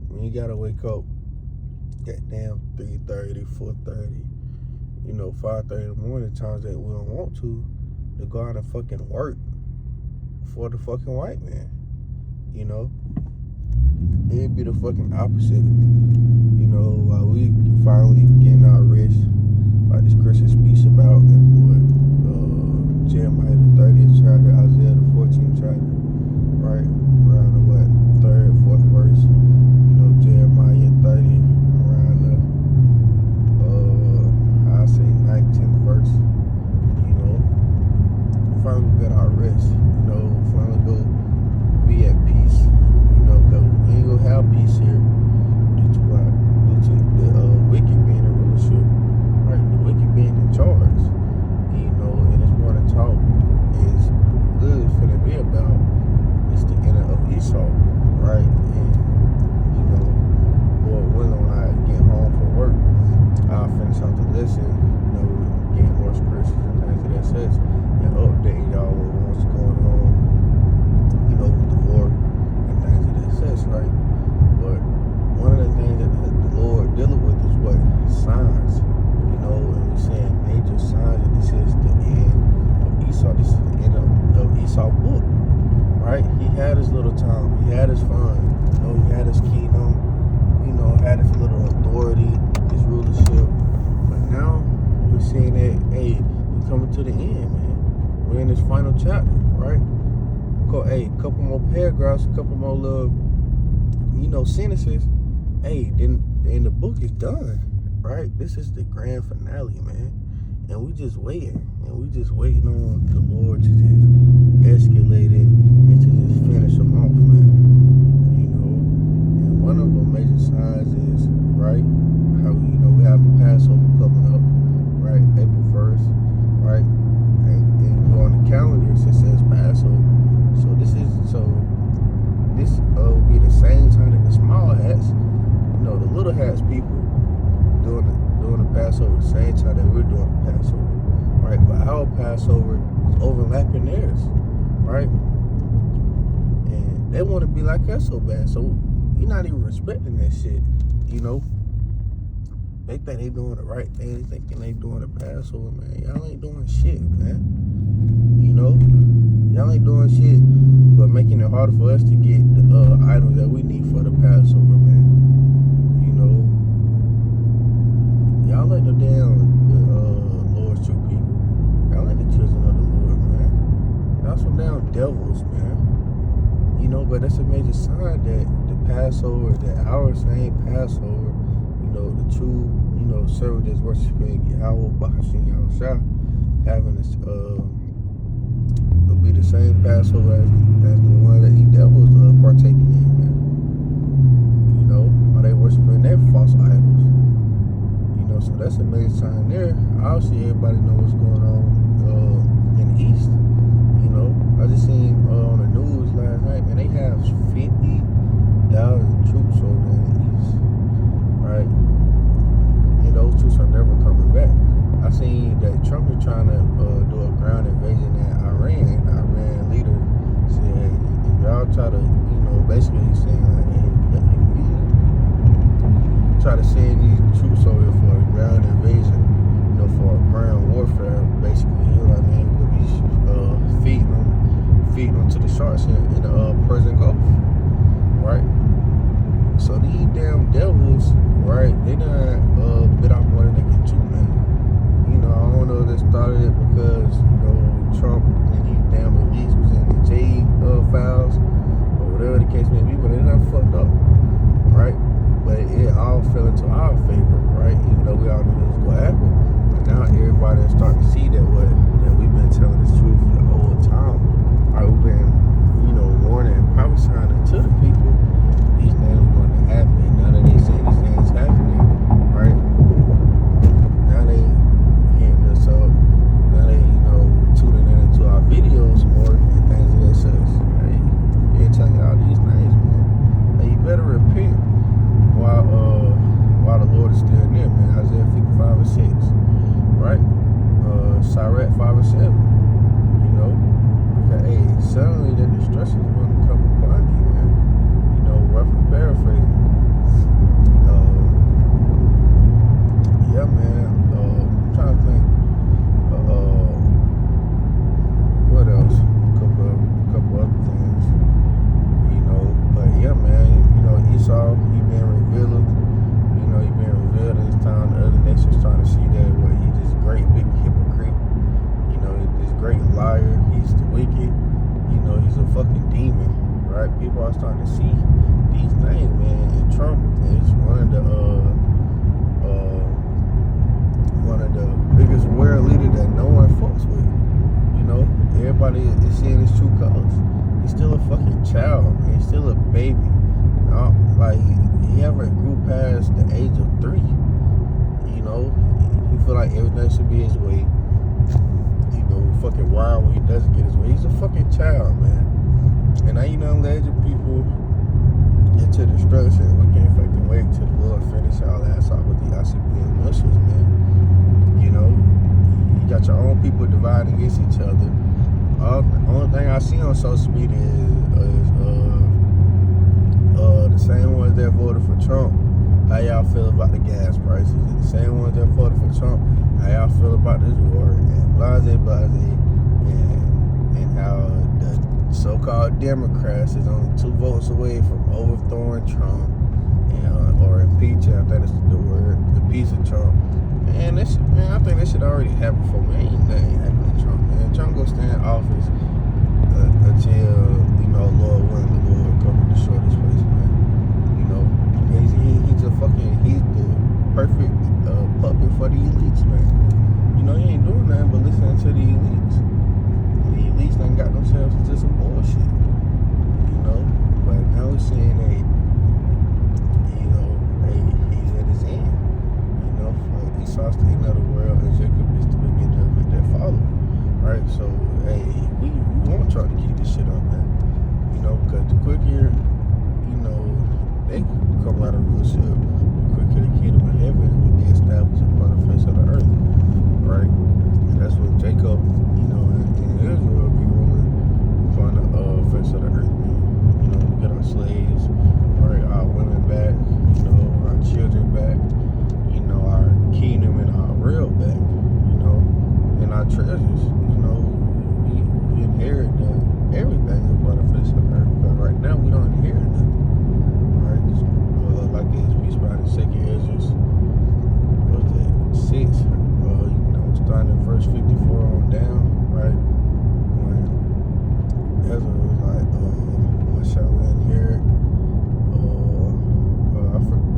when you gotta wake up at damn 3:30, 4:30, 5:30 in the morning, times that we don't want to go out and fucking work for the fucking white man. It'd be the fucking opposite. While we finally getting our rest, like this Christian speaks about what Jeremiah the 30th chapter, Isaiah the 14th chapter, right? Around the what, 3rd, 4th verse. Jeremiah 30, around the I'll say 19th verse. Finally get our rest. Finally go be at peace. Cause we ain't gonna have peace here due to what? Due to the wicked being in rulership, right? The wicked being in charge. And this morning talk is really finna be about it's the end of Esau, right? And Lord willing, when I get home from work, I'll finish out the lesson, getting more scriptures and things of that such, and updating y'all on what's going on, with the war and things of that such, right? But one of the things that the Lord dealing with is what? Signs, and we're saying major signs that this is the end of Esau. This is the end of Esau's book, right? He had his little time, he had his fun, he had his kingdom, had his little authority, his rulership. But now we're seeing that, hey, we're coming to the end, man. We're in this final chapter, right? A couple more paragraphs, a couple more little, sentences. Hey, then the book is done, right? This is the grand finale, man. And we just waiting. And we just waiting on the Lord to just escalate it and to just finish them off, man. And one of the major signs is, right, how we have the Passover coming up, right? April 1st, right? And on the calendar it says Passover. So this will be the same time that the small hats, the little hats people doing the Passover the same time that we're doing the Passover, right? But our Passover is overlapping theirs, right? And they want to be like us so bad, so you're not even respecting that shit, They think they doing the right thing, thinking they doing the Passover, man. Y'all ain't doing shit, man. Y'all ain't doing shit but making it harder for us to get the items that we need for the Passover, man. Y'all ain't the Lord's true people. Y'all ain't the children of the Lord, man. Y'all some damn devils, man. But that's a major sign that the Passover, that our same Passover, the true, servant that's worshiping Yahweh, Bahashim, Yahushua, having this, will be the same Passover as the one that the devils partaking in, man. Are they worshiping their false idols? So that's a major sign there. Obviously, everybody know what's going on in the East. I just seen on the news last night, man, they have 50,000 troops over there in the East, right? And those troops are never coming back. I seen that Trump is trying to do a ground invasion in Iran. The Iran leader said, if y'all try to, basically he's saying, try to send these troops over here for a ground invasion, for a ground warfare, basically. We'll be feeding them to the sharks in the Persian Gulf, right? So these damn devils, right, they done bit off more than they can chew, man. I don't know if they started it because, Trump and these damn elites was in the J files, or whatever the case may be, but they done fucked up, right? But it all fell into our favor, right? Even though we all knew this was going to happen. But now everybody is starting to see that we've been telling the truth the whole time. Right, we've been, warning and prophesying to the people these things are going to happen. Now that they say these things happening, right? Now they hitting us up. Now they, tuning in into our are starting to see these things, man. And Trump is one of the biggest world leaders that no one fucks with. You know, everybody is seeing his true colors. He's still a fucking child, man. He's still a baby. Like, he haven't grew past the age of 3. You know, he feel like everything should be his way. You know, fucking wild when he doesn't get his way. He's a fucking child, man. And now you done led your people into destruction. We can't fucking wait till the Lord finish our ass off with the ICBM missiles, man. You know, you got your own people dividing against each other. The only thing I see on social media is the same ones that voted for Trump. How y'all feel about the gas prices? And the same ones that voted for Trump. How y'all feel about this war? And blase, and how the so-called Democrats is only 2 votes away from overthrowing Trump or impeaching. I think that's the word, impeaching Trump. Man, I think that shit already happened before. Man, ain't nothing happened to Trump. Man, Trump gonna stay in office until, you know, Lord willing, the Lord come and destroy this place, man. You know, he's the perfect puppet for the elites, man. You know, he ain't doing nothing but listening to the elites. The elites done got themselves into some bullshit. You know, but now we're seeing he's at his end. You know, Esau's the end of the world, and Jacob is the beginning of it, their follower. Right? So, hey, we want to try to keep this shit up, man. You know, because the quicker, you know, they come out of rulership, the quicker the kingdom of heaven will be established upon the face of the earth. Right? And that's what Jacob, you know, and Israel will be ruling upon the face of the earth, man. You know, we get our slaves, right, our women back, you know, our children back, you know, our kingdom and our real back, you know, and our treasures, you know, we inherit everything upon the face of the earth. But right now we don't inherit nothing. Right? Like it's speaks about in 2nd Ezra, what's that, 6, you know, starting in verse 54 on down, right? When Ezra was like, what shall we inherit?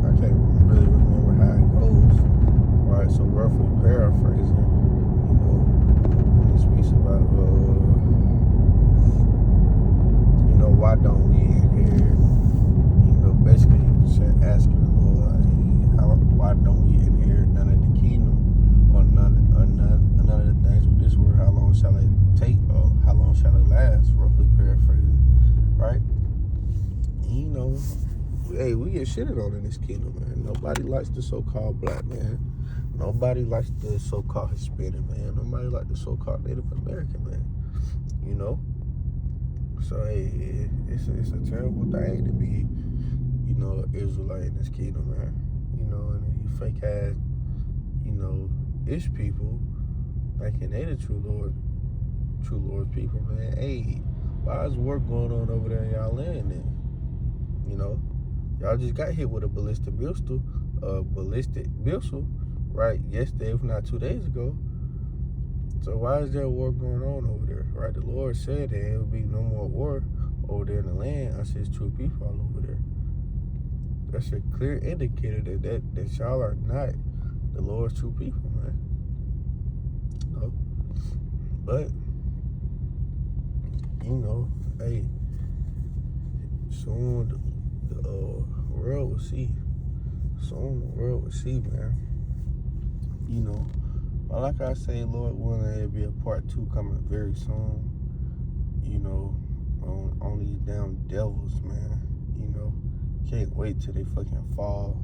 I can't really remember how it goes, right? So roughly paraphrasing, you know, when it speaks about, you know, why don't we inherit? You know, basically asking the Lord, why don't we inherit none of the kingdom or none of the things with this world? How long shall it take? Or how long shall it last? Roughly paraphrasing, right? And, you know, hey, we get shitted on in this kingdom, man. Nobody likes the so-called black man. Nobody likes the so-called Hispanic man. Nobody likes the so-called Native American man. You know? So, hey, it's a terrible thing to be, you know, Israelite in this kingdom, man. You know, and you fake ass, you know, ish people thinking they the true Lord's people, man. Hey, why is work going on over there in y'all land then? You know? Y'all just got hit with a ballistic missile, right, yesterday, if not 2 days ago. So why is there a war going on over there, right? The Lord said there will be no more war over there in the land until His true people all over there. That's a clear indicator that y'all are not the Lord's true people, man. No. But, you know, hey, soon the world will see. Soon the world will see, man. You know, but like I say, Lord willing, there'll be a part 2 coming very soon. You know, on these damn devils, man. You know, can't wait till they fucking fall.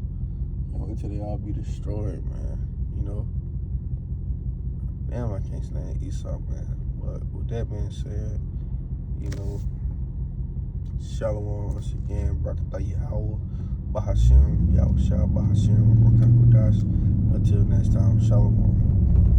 Can't wait till they all be destroyed, man. You know, damn, I can't stand Esau, man. But with that being said, you know, Shalom once again, Barakatah Yahweh, Bahashim, Yahushua, Bahashim, Wakakudash. Until next time, Shalom.